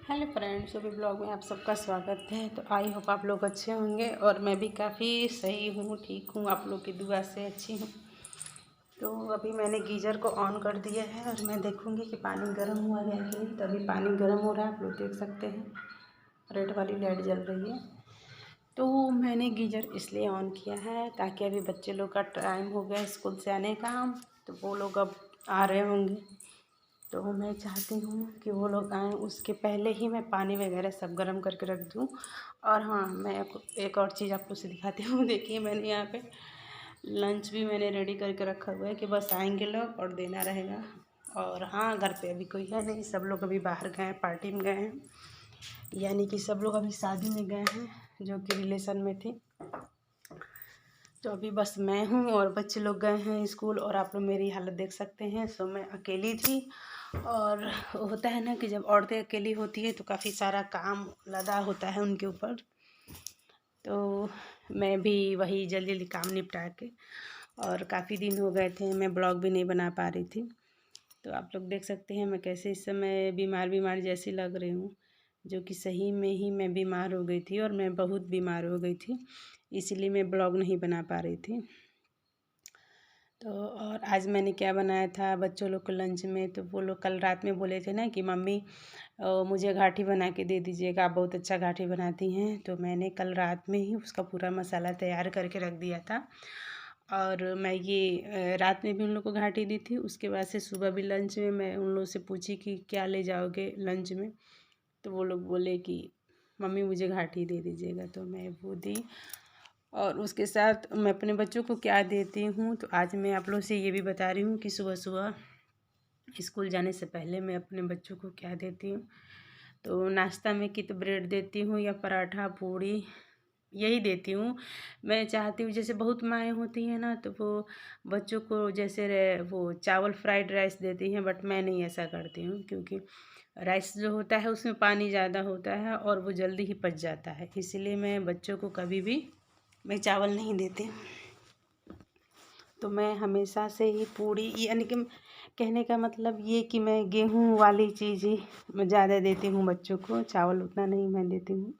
Hello friends, अभी blog में आप सबका स्वागत है। तो आई होप आप लोग अच्छे होंगे और मैं भी काफ़ी सही हूँ, ठीक हूँ, आप लोग की दुआ से अच्छी हूँ। तो अभी मैंने गीज़र को ऑन कर दिया है और मैं देखूँगी कि पानी गर्म हुआ है कि नहीं। तो अभी पानी गर्म हो रहा है, आप लोग देख सकते हैं, रेड वाली लाइट जल रही है। तो मैंने गीज़र इसलिए ऑन किया है ताकि अभी बच्चे लोग का टाइम हो गया स्कूल से आने का, तो वो लोग अब आ रहे होंगे। तो मैं चाहती हूँ कि वो लोग आएँ, उसके पहले ही मैं पानी वगैरह सब गर्म करके रख दूँ। और हाँ, मैं एक और चीज़ आपको से दिखाती हूँ। देखिए, मैंने यहाँ पे लंच भी मैंने रेडी करके रखा हुआ है कि बस आएंगे लोग और देना रहेगा। और हाँ, घर पे अभी कोई है नहीं, सब लोग अभी बाहर गए हैं, पार्टी में गए हैं, यानी कि सब लोग अभी शादी में गए हैं जो कि रिलेशन में थी। तो अभी बस मैं हूँ और बच्चे लोग गए हैं स्कूल, और आप लोग मेरी हालत देख सकते हैं। सो मैं अकेली थी, और होता है ना कि जब औरतें अकेली होती है तो काफ़ी सारा काम लदा होता है उनके ऊपर। तो मैं भी वही जल्दी जल्दी काम निपटा के, और काफ़ी दिन हो गए थे मैं ब्लॉग भी नहीं बना पा रही थी। तो आप लोग देख सकते हैं मैं कैसे इस समय बीमार बीमार जैसी लग रही हूँ, जो कि सही में ही मैं बीमार हो गई थी और मैं बहुत बीमार हो गई थी, इसीलिए मैं ब्लॉग नहीं बना पा रही थी। तो और आज मैंने क्या बनाया था बच्चों लोग को लंच में, तो वो लोग कल रात में बोले थे ना कि मम्मी मुझे घाटी बना के दे दीजिएगा, आप बहुत अच्छा घाटी बनाती हैं। तो मैंने कल रात में ही उसका पूरा मसाला तैयार करके रख दिया था, और मैं ये रात में भी उन लोग को घाटी दी थी। उसके बाद से सुबह भी लंच में मैं उन लोगों से पूछी कि क्या ले जाओगे लंच में, तो वो लोग बोले कि मम्मी मुझे घाटी दे दीजिएगा, तो मैं वो दी। और उसके साथ मैं अपने बच्चों को क्या देती हूँ, तो आज मैं आप लोगों से ये भी बता रही हूँ कि सुबह सुबह स्कूल जाने से पहले मैं अपने बच्चों को क्या देती हूँ। तो नाश्ता में कि तो ब्रेड देती हूँ या पराठा पूड़ी, यही देती हूँ। मैं चाहती हूँ, जैसे बहुत माएँ होती हैं ना, तो वो बच्चों को जैसे वो चावल फ्राइड राइस देती हैं, बट मैं नहीं ऐसा करती हूँ, क्योंकि राइस जो होता है उसमें पानी ज़्यादा होता है और वो जल्दी ही पच जाता है, इसलिए मैं बच्चों को कभी भी मैं चावल नहीं देती। तो मैं हमेशा से ही पूड़ी, यानी कि कहने का मतलब ये कि मैं गेहूँ वाली चीज़ ही मैं ज़्यादा देती हूँ बच्चों को, चावल उतना नहीं मैं देती हूँ।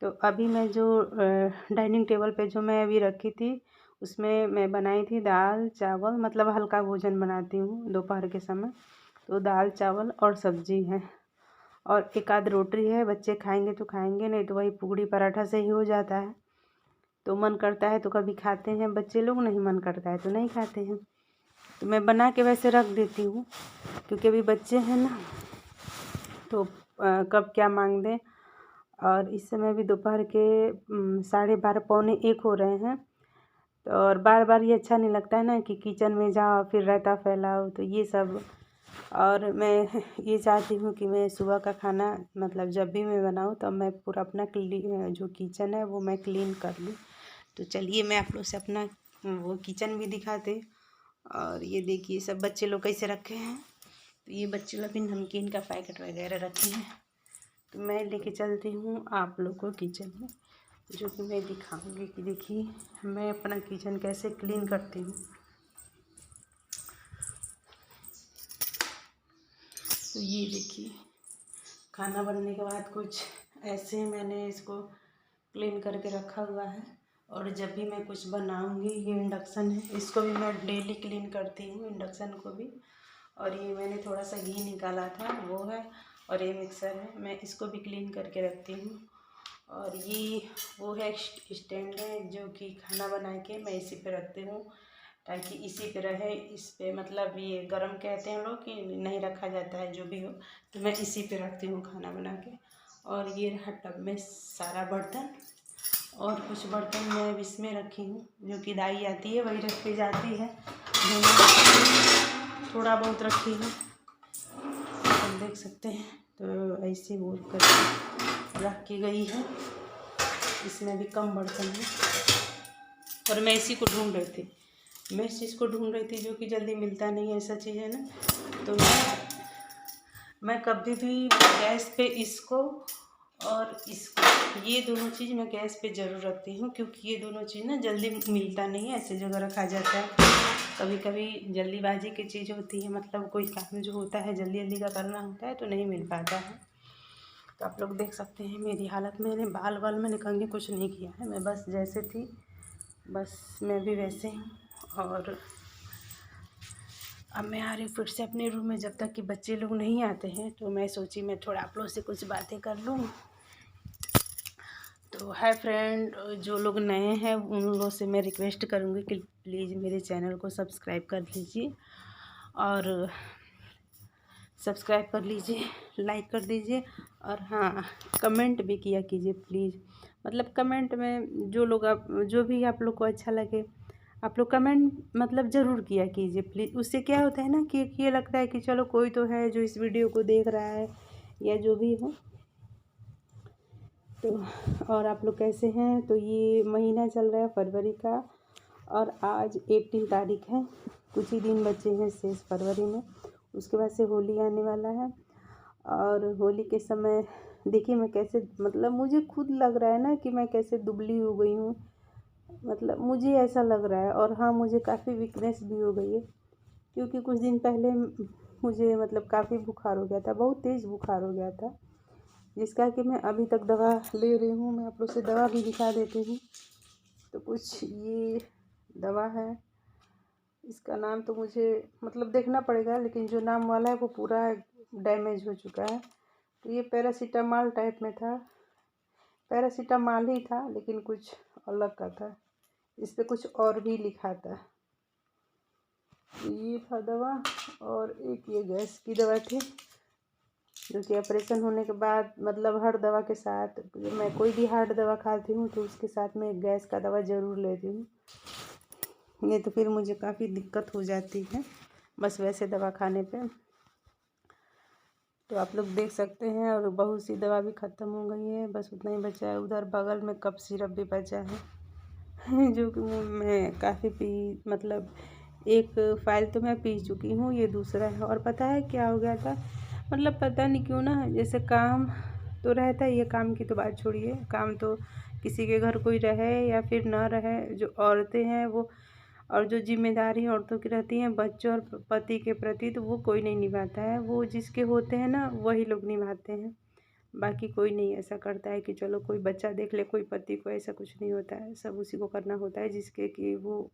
तो अभी मैं जो डाइनिंग टेबल पे जो मैं अभी रखी थी, उसमें मैं बनाई थी दाल चावल, मतलब हल्का भोजन बनाती हूँ दोपहर के समय। तो दाल चावल और सब्जी है, और एक आध रोटी है, बच्चे खाएंगे तो खाएंगे, नहीं तो वही पूड़ी पराठा से ही हो जाता है। तो मन करता है तो कभी खाते हैं बच्चे लोग, नहीं मन करता है तो नहीं खाते हैं। तो मैं बना के वैसे रख देती हूँ, क्योंकि अभी बच्चे हैं ना, तो कब क्या मांग दें। और इस समय भी दोपहर के 12:30 पौने 1 हो रहे हैं। तो और बार बार ये अच्छा नहीं लगता है ना कि किचन में जाओ फिर रायता फैलाओ, तो ये सब। और मैं ये चाहती हूँ कि मैं सुबह का खाना, मतलब जब भी मैं बनाऊँ तब मैं पूरा अपना जो किचन है वो मैं क्लीन कर लूँ। तो चलिए मैं आप लोग से अपना वो किचन भी दिखाते। और ये देखिए सब बच्चे लोग कैसे रखे हैं। तो ये बच्चे लोग भी नमकीन का पैकेट वगैरह रखे हैं। तो मैं लेके चलती हूँ आप लोग को किचन में, जो कि मैं दिखाऊंगी कि देखिए मैं अपना किचन कैसे क्लीन करती हूँ। तो ये देखिए खाना बनने के बाद कुछ ऐसे मैंने इसको क्लीन करके रखा हुआ है। और जब भी मैं कुछ बनाऊंगी, ये इंडक्शन है, इसको भी मैं डेली क्लीन करती हूँ, इंडक्शन को भी। और ये मैंने थोड़ा सा घी निकाला था वो है, और ये मिक्सर है, मैं इसको भी क्लीन करके रखती हूँ। और ये वो है स्टैंड है, जो कि खाना बना के मैं इसी पे रखती हूँ, ताकि इसी पे रहे। इस पे मतलब ये गरम कहते हैं लोग कि नहीं रखा जाता है, जो भी हो, तो मैं इसी पे रखती हूँ खाना बना के। और ये रहा टब में सारा बर्तन, और कुछ बर्तन मैं अब इसमें रखी हूँ, जो कि दाई आती है वही रख के जाती है, थोड़ा बहुत रखी हूँ, आप देख सकते हैं। तो ऐसे बोल कर रख के गई है, इसमें भी कम बर्तन है। और मैं इसी को ढूंढ रही थी, मैं इस चीज़ को ढूंढ रही थी जो कि जल्दी मिलता नहीं है, ऐसा चीज़ है ना। तो मैं कभी भी गैस पे इसको और इसको, ये दोनों चीज़ मैं गैस पे ज़रूर रखती हूँ, क्योंकि ये दोनों चीज़ ना जल्दी मिलता नहीं है, ऐसे जगह रखा जाता है। कभी कभी जल्दीबाजी की चीज़ होती है, मतलब कोई काम जो होता है जल्दी जल्दी का करना होता है तो नहीं मिल पाता है। तो आप लोग देख सकते हैं मेरी हालत। मैंने बाल वाल मैंने कंघी कुछ नहीं किया है, मैं बस जैसे थी बस मैं भी वैसे हूँ। और अब मैं आ रही हूँ फिर से अपने रूम में, जब तक कि बच्चे लोग नहीं आते हैं। तो मैं सोची मैं थोड़ा आप लोग से कुछ बातें कर लूँ। तो हाय फ्रेंड, जो लोग नए हैं उन लोगों से मैं रिक्वेस्ट करूँगी कि प्लीज़ मेरे चैनल को सब्सक्राइब कर लीजिए और सब्सक्राइब कर लीजिए, लाइक कर दीजिए और हाँ, कमेंट भी किया कीजिए प्लीज़। मतलब कमेंट में जो भी आप लोग को अच्छा लगे आप लोग कमेंट मतलब ज़रूर किया कीजिए प्लीज़। उससे क्या होता है ना कि ये लगता है कि चलो कोई तो है जो इस वीडियो को देख रहा है या जो भी हो। तो और आप लोग कैसे हैं? तो ये महीना चल रहा है फरवरी का और आज 18 तारीख है। कुछ ही दिन बचे हैं शेष फरवरी में, उसके बाद से होली आने वाला है। और होली के समय देखिए मैं कैसे, मतलब मुझे खुद लग रहा है ना कि मैं कैसे दुबली हो गई हूँ, मतलब मुझे ऐसा लग रहा है। और हाँ, मुझे काफ़ी वीकनेस भी हो गई है, क्योंकि कुछ दिन पहले मुझे मतलब काफ़ी बुखार हो गया था, बहुत तेज़ बुखार हो गया था, जिसका कि मैं अभी तक दवा ले रही हूँ। मैं आप लोग से दवा भी दिखा देती हूँ। तो कुछ ये दवा है, इसका नाम तो मुझे मतलब देखना पड़ेगा, लेकिन जो नाम वाला है वो पूरा डैमेज हो चुका है। तो ये पैरासीटामॉल टाइप में था, पैरासीटामॉल ही था लेकिन कुछ अलग का था, इस पर कुछ और भी लिखा था। ये था दवा। और एक ये गैस की दवा थी, जो कि ऑपरेशन होने के बाद मतलब हर दवा के साथ, मैं कोई भी हार्ड दवा खाती हूँ तो उसके साथ में गैस का दवा ज़रूर लेती हूँ, नहीं तो फिर मुझे काफ़ी दिक्कत हो जाती है बस वैसे दवा खाने पे। तो आप लोग देख सकते हैं, और बहुत सी दवा भी ख़त्म हो गई है, बस उतना ही बचा है। उधर बगल में कफ सिरप भी बचा है जो कि मैं काफ़ी मतलब एक फ़ाइल तो मैं पी चुकी हूँ, ये दूसरा है। और पता है क्या हो गया था, मतलब पता नहीं क्यों ना, जैसे काम तो रहता ही है, काम की तो बात छोड़िए, काम तो किसी के घर कोई रहे या फिर ना रहे, जो औरतें हैं वो, और जो जिम्मेदारी औरतों की रहती हैं बच्चों और पति के प्रति, तो वो कोई नहीं निभाता है। वो जिसके होते हैं ना वही लोग निभाते हैं, बाकी कोई नहीं ऐसा करता है कि चलो कोई बच्चा देख ले कोई पति को, ऐसा कुछ नहीं होता है। सब उसी को करना होता है जिसके कि वो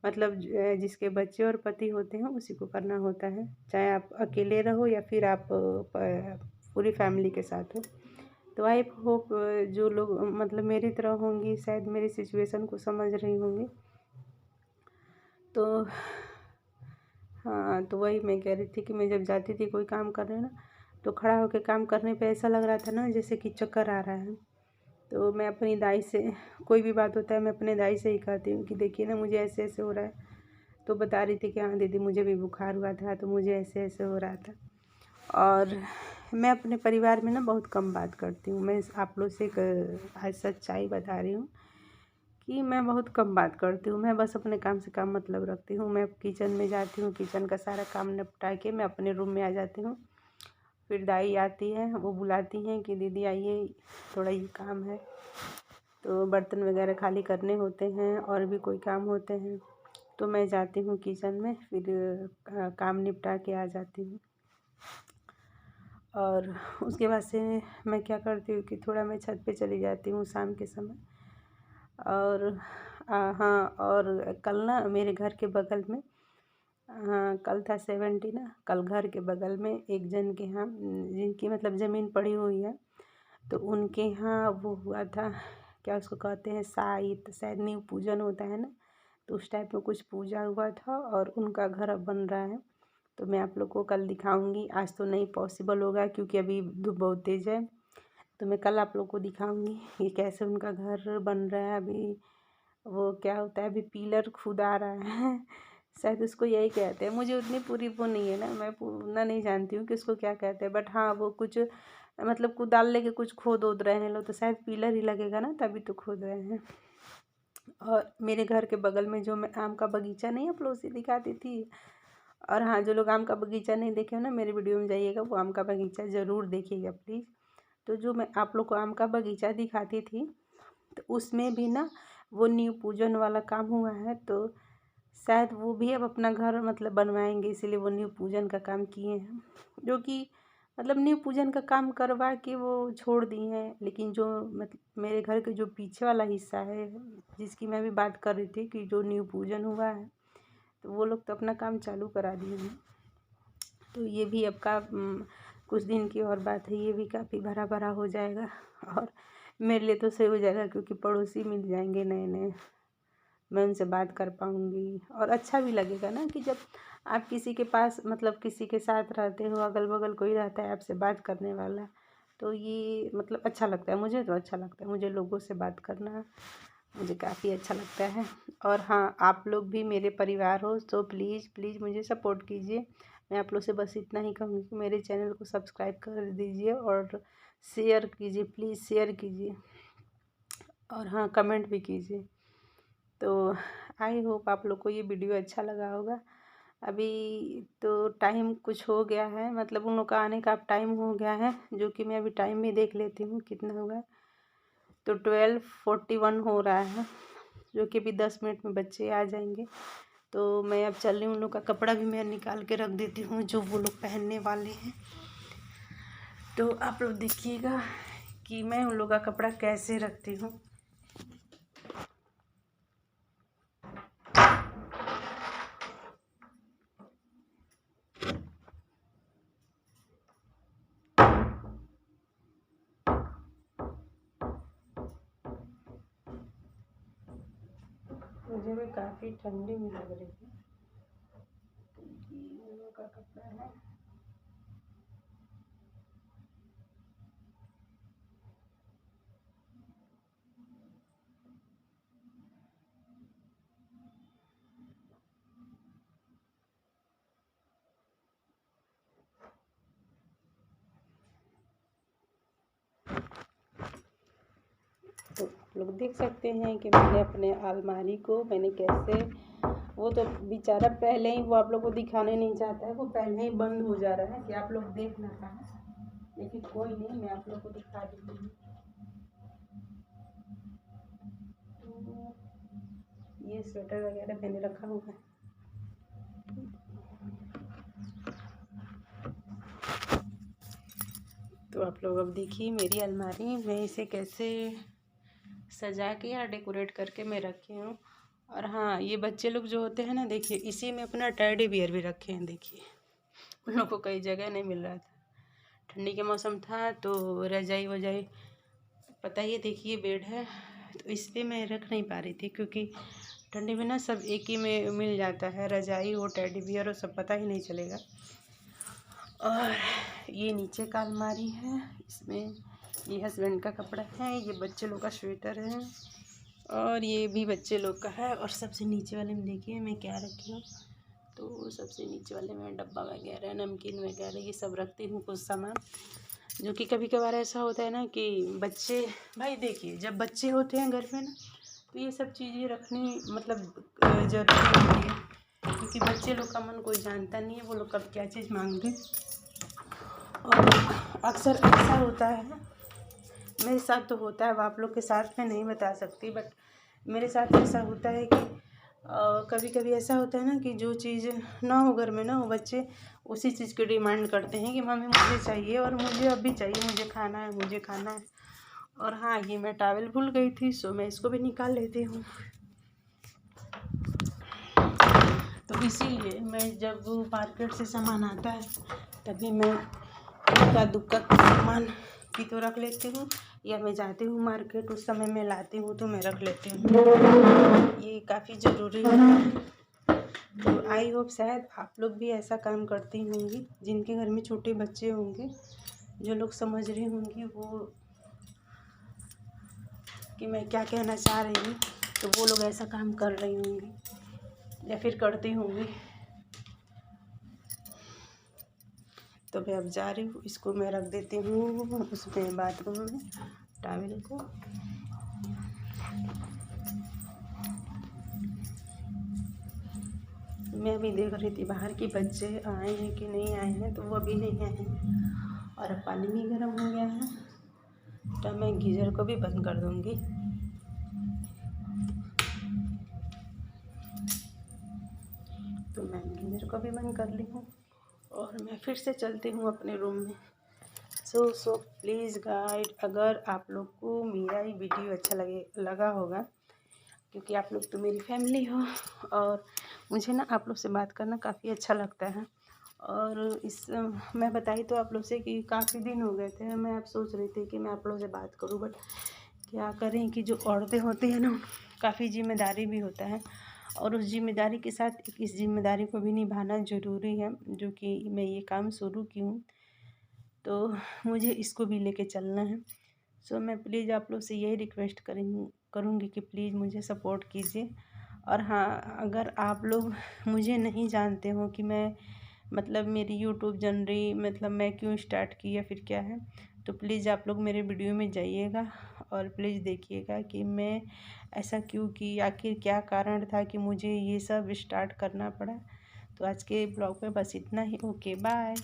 मतलब जिसके बच्चे और पति होते हैं उसी को करना होता है, चाहे आप अकेले रहो या फिर आप पूरी फैमिली के साथ हो। तो आई होप जो लोग मतलब मेरी तरह होंगी शायद मेरी सिचुएशन को समझ रही होंगी। तो हाँ, तो वही मैं कह रही थी कि मैं जब जाती थी कोई काम करने ना, तो खड़ा होकर काम करने पे ऐसा लग रहा था ना जैसे कि चक्कर आ रहा है। तो मैं अपनी दाई से कोई भी बात होता है मैं अपने दाई से ही कहती हूँ कि देखिए ना मुझे ऐसे ऐसे हो रहा है। तो बता रही थी कि हाँ दीदी मुझे भी बुखार हुआ था, तो मुझे ऐसे ऐसे हो रहा था। और मैं अपने परिवार में ना बहुत कम बात करती हूँ। मैं आप लोग से एक आज सच्चाई बता रही हूँ कि मैं बहुत कम बात करती हूँ। मैं बस अपने काम से काम मतलब रखती हूँ। मैं किचन में जाती हूँ, किचन का सारा काम निपटा के मैं अपने रूम में आ जाती हूँ। फिर दाई आती है, वो बुलाती हैं कि दीदी आइए थोड़ा ये काम है, तो बर्तन वगैरह खाली करने होते हैं और भी कोई काम होते हैं, तो मैं जाती हूँ किचन में, फिर काम निपटा के आ जाती हूँ। और उसके बाद से मैं क्या करती हूँ कि थोड़ा मैं छत पे चली जाती हूँ शाम के समय। और हाँ, और कल ना मेरे घर के बगल में, हाँ कल था 70 ना, कल घर के बगल में एक जन के यहाँ जिनकी मतलब ज़मीन पड़ी हुई है, तो उनके यहाँ वो हुआ था, क्या उसको कहते हैं, शायद नींव पूजन होता है ना, तो उस टाइप में कुछ पूजा हुआ था और उनका घर अब बन रहा है। तो मैं आप लोग को कल दिखाऊंगी, आज तो नहीं पॉसिबल होगा क्योंकि अभी धूप बहुत तेज़ है। तो मैं कल आप लोग को दिखाऊंगी कि कैसे उनका घर बन रहा है। अभी वो क्या होता है, अभी पिलर खुदा रहा है शायद उसको यही कहते हैं, मुझे उतनी पूरी वो नहीं है ना, मैं उतना नहीं जानती हूँ कि उसको क्या कहते हैं, बट हाँ वो कुछ मतलब कुदाल लेके कुछ खोद ओद रहे हैं लोग, तो शायद पिलर ही लगेगा ना, तभी तो खोद रहे हैं। और मेरे घर के बगल में जो मैं आम का बगीचा नहीं आप लोग से दिखाती थी, और हाँ जो लोग आम का बगीचा नहीं देखे हो ना, मेरे वीडियो में जाइएगा, वो आम का बगीचा ज़रूर देखिएगा प्लीज़। तो जो मैं आप लोग को आम का बगीचा दिखाती थी, तो उसमें भी ना वो नींव पूजन वाला काम हुआ है, तो शायद वो भी अब अपना घर मतलब बनवाएंगे, इसीलिए वो नींव पूजन का काम किए हैं, जो कि मतलब नींव पूजन का काम करवा के वो छोड़ दी हैं। लेकिन जो मतलब मेरे घर के जो पीछे वाला हिस्सा है, जिसकी मैं भी बात कर रही थी कि जो नींव पूजन हुआ है, तो वो लोग तो अपना काम चालू करा दिए हैं। तो ये भी अब का कुछ दिन की और बात है, ये भी काफ़ी भरा भरा हो जाएगा। और मेरे लिए तो सही हो जाएगा, क्योंकि पड़ोसी मिल जाएंगे नए नए, मैं उनसे बात कर पाऊँगी। और अच्छा भी लगेगा ना कि जब आप किसी के पास मतलब किसी के साथ रहते हो, अगल बगल कोई रहता है आपसे बात करने वाला, तो ये मतलब अच्छा लगता है। मुझे तो अच्छा लगता है, मुझे लोगों से बात करना मुझे काफ़ी अच्छा लगता है। और हाँ, आप लोग भी मेरे परिवार हो, तो प्लीज़ प्लीज़ मुझे सपोर्ट कीजिए। मैं आप लोग से बस इतना ही कहूँगी कि मेरे चैनल को सब्सक्राइब कर दीजिए और शेयर कीजिए, प्लीज़ शेयर कीजिए। और हाँ, कमेंट भी कीजिए। तो आई होप आप लोग को ये वीडियो अच्छा लगा होगा। अभी तो टाइम कुछ हो गया है, मतलब उन लोग का आने का अब टाइम हो गया है, जो कि मैं अभी टाइम भी देख लेती हूँ कितना हुआ। तो 12:41 हो रहा है, जो कि अभी 10 मिनट में बच्चे आ जाएंगे। तो मैं अब चल रही हूँ, उन लोग का कपड़ा भी मैं निकाल के रख देती हूँ जो वो लोग पहनने वाले हैं। तो आप लोग देखिएगा कि मैं उन लोग का कपड़ा कैसे रखती हूँ। मुझे भी काफ़ी ठंडी भी लग रही है, क्योंकि उन लोग का कपड़ा है। तो लोग देख सकते हैं कि मैंने अपने अलमारी को मैंने कैसे, वो तो बेचारा पहले ही वो आप लोग को दिखाने नहीं चाहता है, वो पहले ही बंद हो जा रहा है कि आप लोग देख ना पाए। लेकिन कोई नहीं, मैं आप लोग को दिखा देती हूँ। तो ये स्वेटर वगैरह मैंने रखा हुआ है। तो आप लोग अब देखिए मेरी अलमारी, मैं इसे कैसे सजा के या डेकोरेट करके मैं रखी हूँ। और हाँ, ये बच्चे लोग जो होते हैं ना, देखिए इसी में अपना टेडी बियर भी रखे हैं। देखिए उन लोग को कई जगह नहीं मिल रहा था, ठंडी के मौसम था तो रजाई वजाई, पता ही है। देखिए बेड है, तो इस पर मैं रख नहीं पा रही थी, क्योंकि ठंडी में ना सब एक ही में मिल जाता है, रजाई हो टेडी बियर हो, सब पता ही नहीं चलेगा। और ये नीचे का अलमारी है, इसमें ये हस्बैंड का कपड़ा है, ये बच्चे लोग का स्वेटर है, और ये भी बच्चे लोग का है। और सबसे नीचे वाले में देखिए मैं क्या रखी हूँ। तो सबसे नीचे वाले में डब्बा वगैरह, नमकीन वगैरह, ये सब रखती हूँ कुछ सामान, जो कि कभी कभार ऐसा होता है ना कि बच्चे, भाई देखिए जब बच्चे होते हैं घर में ना, तो ये सब चीज़ें रखनी मतलब ज़रूरी होती है, क्योंकि बच्चे लोग का मन कोई जानता नहीं है, वो लोग कब क्या चीज़ मांगते। और अक्सर ऐसा होता है, मेरे साथ तो होता है, अब आप लोग के साथ मैं नहीं बता सकती, बट मेरे साथ ऐसा होता है कि कभी कभी ऐसा होता है ना कि जो चीज़ ना हो घर में ना हो, बच्चे उसी चीज़ की डिमांड करते हैं कि मम्मी मुझे चाहिए, और मुझे अभी चाहिए, मुझे खाना है, मुझे खाना है। और हाँ, ये मैं टॉवल भूल गई थी, सो मैं इसको भी निकाल लेती हूँ। तो इसीलिए मैं जब मार्केट से सामान आता है, तभी मैं इक्का दुक्का सामान की तो रख लेती हूँ, या मैं जाती हूँ मार्केट उस समय मैं लाती हूँ तो मैं रख लेती हूँ। ये काफ़ी ज़रूरी है। तो आई होप शायद आप लोग भी ऐसा काम करती होंगी, जिनके घर में छोटे बच्चे होंगे, जो लोग समझ रही होंगी वो कि मैं क्या कहना चाह रही हूँ, तो वो लोग ऐसा काम कर रही होंगी या फिर करती होंगी। तो मैं अब जा रही हूँ, इसको मैं रख देती हूँ उसमें बाथरूम में टॉवल को। मैं अभी देख रही थी बाहर के बच्चे आए हैं कि नहीं आए हैं, तो वो अभी नहीं आए हैं। और अब पानी भी गर्म हो गया है, तो मैं गीज़र को भी बंद कर दूँगी। तो मैं गीज़र को भी बंद कर ली हूँ, और मैं फिर से चलती हूँ अपने रूम में। सो प्लीज़ गाइड, अगर आप लोग को मेरा ये वीडियो अच्छा लगा होगा, क्योंकि आप लोग तो मेरी फैमिली हो और मुझे ना आप लोग से बात करना काफ़ी अच्छा लगता है। और मैं बताई तो आप लोग से कि काफ़ी दिन हो गए थे, मैं अब सोच रही थी कि मैं आप लोग से बात करूं, बट क्या करें कि जो औरतें होती हैं ना, काफ़ी जिम्मेदारी भी होता है और उस जिम्मेदारी के साथ इस जिम्मेदारी को भी निभाना ज़रूरी है, जो कि मैं ये काम शुरू की हूँ तो मुझे इसको भी लेके चलना है। सो मैं प्लीज़ आप लोग से यही रिक्वेस्ट करूँगी कि प्लीज़ मुझे सपोर्ट कीजिए। और हाँ, अगर आप लोग मुझे नहीं जानते हो कि मैं मतलब मेरी यूट्यूब जर्नी मतलब मैं क्यों स्टार्ट की या फिर क्या है, तो प्लीज़ आप लोग मेरे वीडियो में जाइएगा और प्लीज़ देखिएगा कि मैं ऐसा क्यों की, आखिर क्या कारण था कि मुझे ये सब स्टार्ट करना पड़ा। तो आज के ब्लॉग में बस इतना ही। Okay bye.